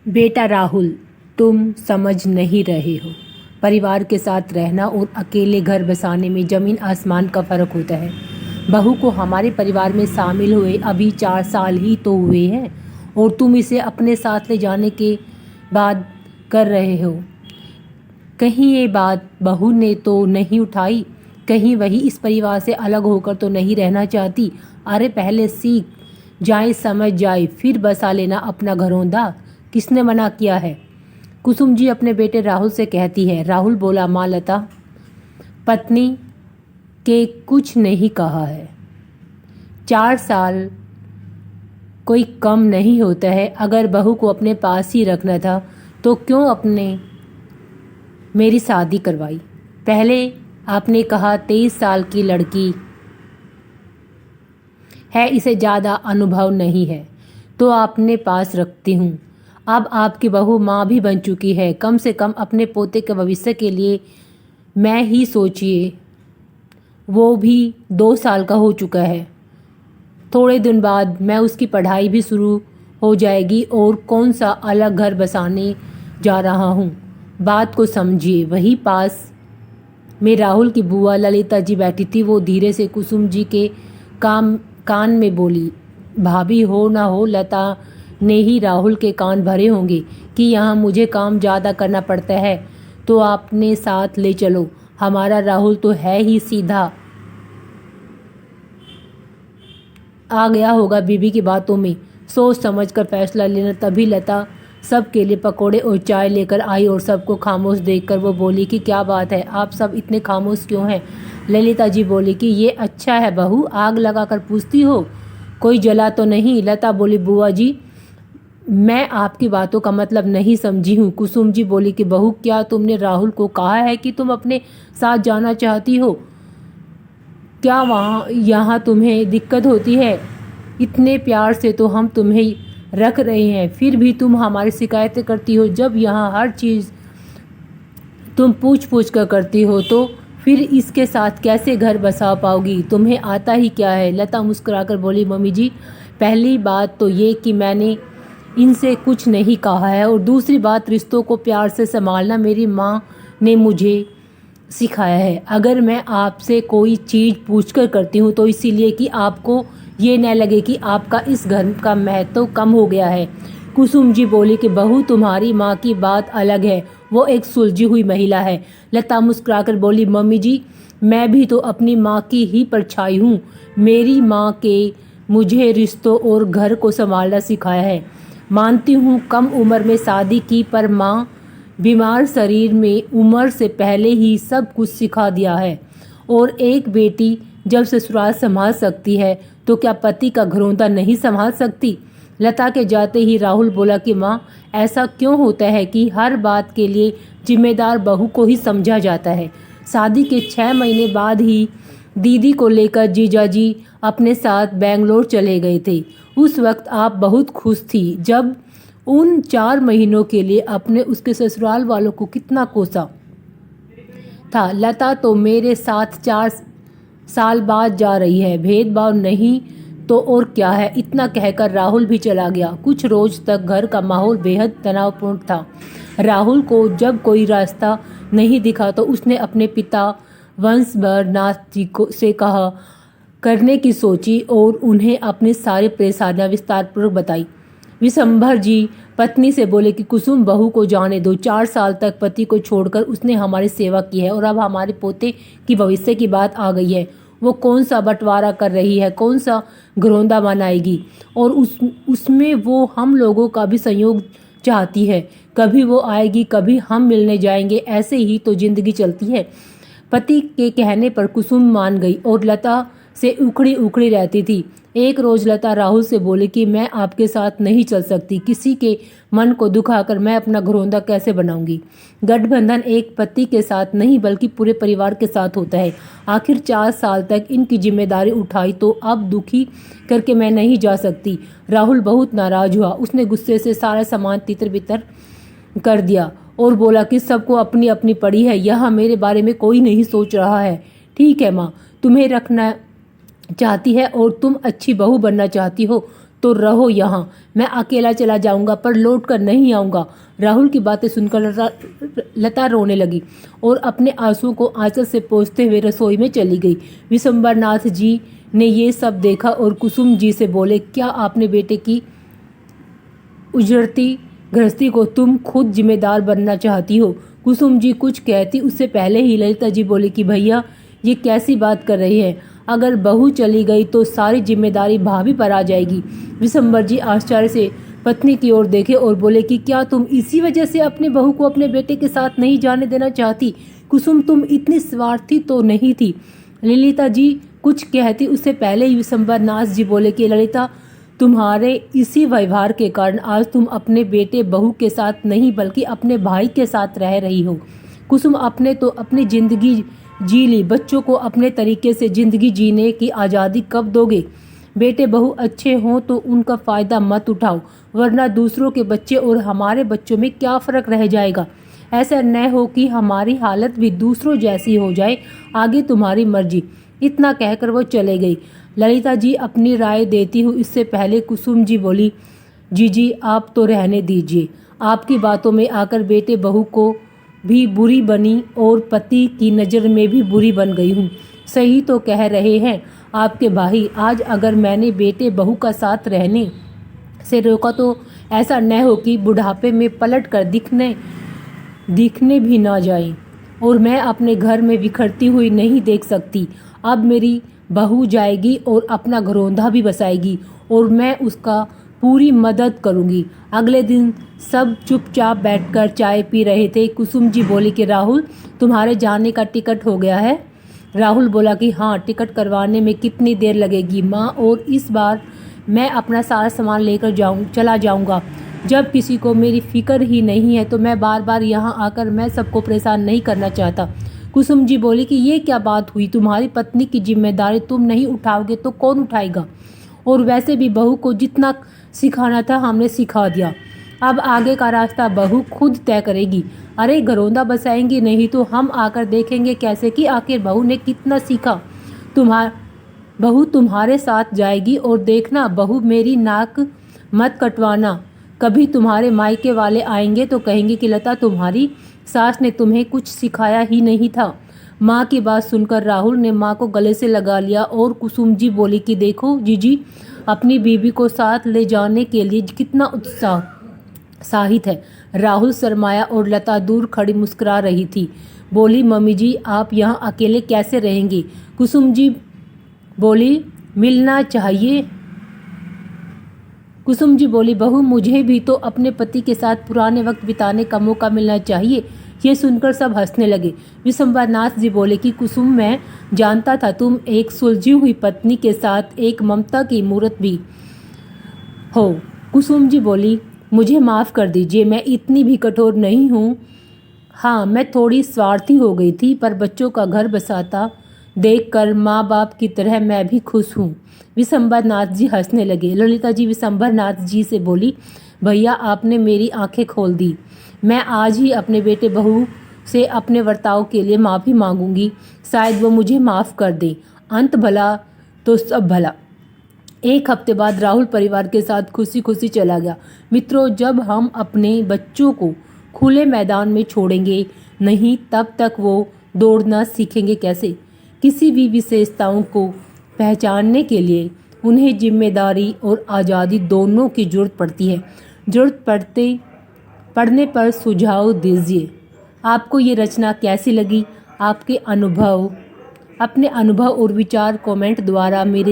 बेटा राहुल, तुम समझ नहीं रहे हो। परिवार के साथ रहना और अकेले घर बसाने में ज़मीन आसमान का फ़र्क होता है। बहू को हमारे परिवार में शामिल हुए अभी 4 साल ही तो हुए हैं और तुम इसे अपने साथ ले जाने के बाद कर रहे हो। कहीं ये बात बहू ने तो नहीं उठाई? कहीं वही इस परिवार से अलग होकर तो नहीं रहना चाहती? अरे पहले सीख जाए, समझ जाए, फिर बसा लेना अपना घरौंदा। किसने मना किया है? कुसुम जी अपने बेटे राहुल से कहती है। राहुल बोला, माँ लता, पत्नी के कुछ नहीं कहा है। 4 साल कोई कम नहीं होता है। अगर बहू को अपने पास ही रखना था तो क्यों अपने मेरी शादी करवाई? पहले आपने कहा 23 साल की लड़की है, इसे ज़्यादा अनुभव नहीं है, तो आपने पास रखती हूँ। अब आपकी बहू माँ भी बन चुकी है। कम से कम अपने पोते के भविष्य के लिए मैं ही सोचिए। वो भी 2 साल का हो चुका है। थोड़े दिन बाद मैं उसकी पढ़ाई भी शुरू हो जाएगी और कौन सा अलग घर बसाने जा रहा हूँ। बात को समझिए। वही पास में राहुल की बुआ ललिता जी बैठी थी। वो धीरे से कुसुम जी के कान में बोली। भाभी हो ना हो, लता ने ही राहुल के कान भरे होंगे कि यहाँ मुझे काम ज़्यादा करना पड़ता है तो आपने साथ ले चलो। हमारा राहुल तो है ही सीधा, आ गया होगा बीबी की बातों में। सोच समझ कर फैसला लेना। तभी लता सबके लिए पकोड़े और चाय लेकर आई और सबको खामोश देखकर वो बोली कि क्या बात है, आप सब इतने खामोश क्यों हैं? ललिता जी बोली कि ये अच्छा है बहू, आग लगाकर पूछती हो, कोई जला तो नहीं? लता बोली, बुआ जी मैं आपकी बातों का मतलब नहीं समझी हूँ। कुसुम जी बोली कि बहू, क्या तुमने राहुल को कहा है कि तुम अपने साथ जाना चाहती हो? क्या वहाँ यहाँ तुम्हें दिक्कत होती है? इतने प्यार से तो हम तुम्हें रख रहे हैं, फिर भी तुम हमारी शिकायतें करती हो। जब यहाँ हर चीज़ तुम पूछ पूछ कर करती हो तो फिर इसके साथ कैसे घर बसा पाओगी? तुम्हें आता ही क्या है? लता मुस्कुराकर बोली, मम्मी जी पहली बात तो ये कि मैंने इनसे कुछ नहीं कहा है और दूसरी बात, रिश्तों को प्यार से संभालना मेरी माँ ने मुझे सिखाया है। अगर मैं आपसे कोई चीज़ पूछकर करती हूँ तो इसीलिए कि आपको ये न लगे कि आपका इस घर का महत्व कम हो गया है। कुसुम जी बोली कि बहू, तुम्हारी माँ की बात अलग है, वो एक सुलझी हुई महिला है। लता मुस्कुराकर बोली, मम्मी जी मैं भी तो अपनी माँ की ही परछाई हूँ। मेरी माँ के मुझे रिश्तों और घर को संभालना सिखाया है। मानती हूँ कम उम्र में शादी की, पर माँ बीमार शरीर में उम्र से पहले ही सब कुछ सिखा दिया है। और एक बेटी जब ससुराल संभाल सकती है तो क्या पति का घरौंदा नहीं संभाल सकती? लता के जाते ही राहुल बोला कि माँ, ऐसा क्यों होता है कि हर बात के लिए जिम्मेदार बहू को ही समझा जाता है? शादी के 6 महीने बाद ही दीदी को लेकर जीजाजी अपने साथ बेंगलोर चले गए थे। उस वक्त आप बहुत खुश थी। जब उन 4 महीनों के लिए अपने उसके ससुराल वालों को कितना कोसा था। लता तो मेरे साथ 4 साल बाद जा रही है, भेदभाव नहीं तो और क्या है? इतना कहकर राहुल भी चला गया। कुछ रोज तक घर का माहौल बेहद तनावपूर्ण था। राहुल को जब कोई रास्ता नहीं दिखा तो उसने अपने पिता वंशभर नाथ जी को से कहा करने की सोची और उन्हें अपनी सारी परेशानियां विस्तारपूर्वक बताई। विशंभर जी पत्नी से बोले कि कुसुम, बहू को जाने दो। 4 साल तक पति को छोड़कर उसने हमारी सेवा की है और अब हमारे पोते की भविष्य की बात आ गई है। वो कौन सा बंटवारा कर रही है, कौन सा घरौंदा बनाएगी और उसमें वो हम लोगों का भी सहयोग चाहती है। कभी वो आएगी, कभी हम मिलने जाएंगे, ऐसे ही तो जिंदगी चलती है। पति के कहने पर कुसुम मान गई और लता से उखड़ी उखड़ी रहती थी। एक रोज लता राहुल से बोली कि मैं आपके साथ नहीं चल सकती। किसी के मन को दुखाकर मैं अपना घरौंदा कैसे बनाऊंगी? गठबंधन एक पति के साथ नहीं बल्कि पूरे परिवार के साथ होता है। आखिर 4 साल तक इनकी जिम्मेदारी उठाई तो अब दुखी करके मैं नहीं जा सकती। राहुल बहुत नाराज हुआ। उसने गुस्से से सारा सामान तितर बितर कर दिया और बोला कि सबको अपनी अपनी पड़ी है, यहाँ मेरे बारे में कोई नहीं सोच रहा है। ठीक है माँ, तुम्हें रखना चाहती है और तुम अच्छी बहू बनना चाहती हो तो रहो यहाँ, मैं अकेला चला जाऊंगा पर लौट कर नहीं आऊँगा। राहुल की बातें सुनकर लता रोने लगी और अपने आंसुओं को आंचल से पोंछते हुए रसोई में चली गई। विशंबरनाथ जी ने ये सब देखा और कुसुम जी से बोले, क्या आपने बेटे की उजड़ती गृहस्थी को तुम खुद जिम्मेदार बनना चाहती हो? कुसुम जी कुछ कहती उससे पहले ही ललिता जी बोले कि भैया ये कैसी बात कर रहे हैं, अगर बहू चली गई तो सारी जिम्मेदारी भाभी पर आ जाएगी। विशंबर जी आश्चर्य से पत्नी की ओर देखे और बोले कि क्या तुम इसी वजह से अपने बहू को अपने बेटे के साथ नहीं जाने देना चाहती? कुसुम तुम इतनी स्वार्थी तो नहीं थी। ललिता जी कुछ कहती उससे पहले ही विशंबरनाथ जी बोले कि ललिता, तुम्हारे इसी व्यवहार के कारण आज तुम अपने बेटे बहू के साथ नहीं बल्कि अपने भाई के साथ रह रही हो। कुसुम, अपने तो अपनी जिंदगी जी ली, बच्चों को अपने तरीके से जिंदगी जीने की आज़ादी कब दोगे? बेटे बहू अच्छे हों तो उनका फ़ायदा मत उठाओ, वरना दूसरों के बच्चे और हमारे बच्चों में क्या फ़र्क रह जाएगा। ऐसा न हो कि हमारी हालत भी दूसरों जैसी हो जाए, आगे तुम्हारी मर्जी। इतना कहकर वो चले गई। ललिता जी अपनी राय देती हुई इससे पहले कुसुम जी बोली, जी आप तो रहने दीजिए, आपकी बातों में आकर बेटे बहू को भी बुरी बनी और पति की नज़र में भी बुरी बन गई हूँ। सही तो कह रहे हैं आपके भाई, आज अगर मैंने बेटे बहू का साथ रहने से रोका तो ऐसा न हो कि बुढ़ापे में पलट कर दिखने भी ना जाए और मैं अपने घर में बिखरती हुई नहीं देख सकती। अब मेरी बहू जाएगी और अपना घरौंदा भी बसाएगी और मैं उसका पूरी मदद करूंगी। अगले दिन सब चुपचाप बैठकर चाय पी रहे थे। कुसुम जी बोली कि राहुल, तुम्हारे जाने का टिकट हो गया है? राहुल बोला कि हाँ, टिकट करवाने में कितनी देर लगेगी माँ, और इस बार मैं अपना सारा सामान लेकर चला जाऊंगा। जब किसी को मेरी फिक्र ही नहीं है तो मैं बार बार यहाँ आकर मैं सबको परेशान नहीं करना चाहता। कुसुम जी बोली कि ये क्या बात हुई, तुम्हारी पत्नी की जिम्मेदारी तुम नहीं उठाओगे तो कौन उठाएगा? और वैसे भी बहू को जितना सिखाना था हमने सिखा दिया, अब आगे का रास्ता बहू खुद तय करेगी। अरे घरौंदा बसाएंगी नहीं तो हम आकर देखेंगे कैसे कि आखिर बहू ने कितना सीखा। बहू तुम्हारे साथ जाएगी और देखना, बहू मेरी नाक मत कटवाना। कभी तुम्हारे मायके वाले आएंगे तो कहेंगे कि लता, तुम्हारी सास ने तुम्हें कुछ सिखाया ही नहीं था। माँ की बात सुनकर राहुल ने माँ को गले से लगा लिया और कुसुम जी बोली कि देखो जीजी, अपनी बीवी को साथ ले जाने के लिए कितना उत्साहित है। राहुल शर्माया और लता दूर खड़ी मुस्कुरा रही थी। बोली, मम्मी जी आप यहाँ अकेले कैसे रहेंगी? कुसुम जी बोली, मिलना चाहिए। कुसुम जी बोली, बहू मुझे भी तो अपने पति के साथ पुराने वक्त बिताने का मौका मिलना चाहिए। ये सुनकर सब हंसने लगे। विशंबरनाथ जी बोले कि कुसुम, मैं जानता था तुम एक सुलझी हुई पत्नी के साथ एक ममता की मूर्त भी हो। कुसुम जी बोली, मुझे माफ़ कर दीजिए, मैं इतनी भी कठोर नहीं हूँ। हाँ, मैं थोड़ी स्वार्थी हो गई थी, पर बच्चों का घर बसाता देखकर माँ बाप की तरह मैं भी खुश हूँ। विशंबरनाथ जी हंसने लगे। ललिता जी विशंबरनाथ जी से बोली, भैया आपने मेरी आंखें खोल दी। मैं आज ही अपने बेटे बहू से अपने बर्ताव के लिए माफ़ी मांगूंगी, शायद वो मुझे माफ़ कर दें। अंत भला तो सब भला। एक हफ्ते बाद राहुल परिवार के साथ खुशी खुशी चला गया। मित्रों, जब हम अपने बच्चों को खुले मैदान में छोड़ेंगे नहीं, तब तक वो दौड़ना सीखेंगे कैसे? किसी भी विशेषताओं को पहचानने के लिए उन्हें जिम्मेदारी और आज़ादी दोनों की जरूरत पड़ती है। जरूरत पड़ने पर सुझाव दीजिए। आपको ये रचना कैसी लगी? अपने अनुभव और विचार कमेंट द्वारा मेरे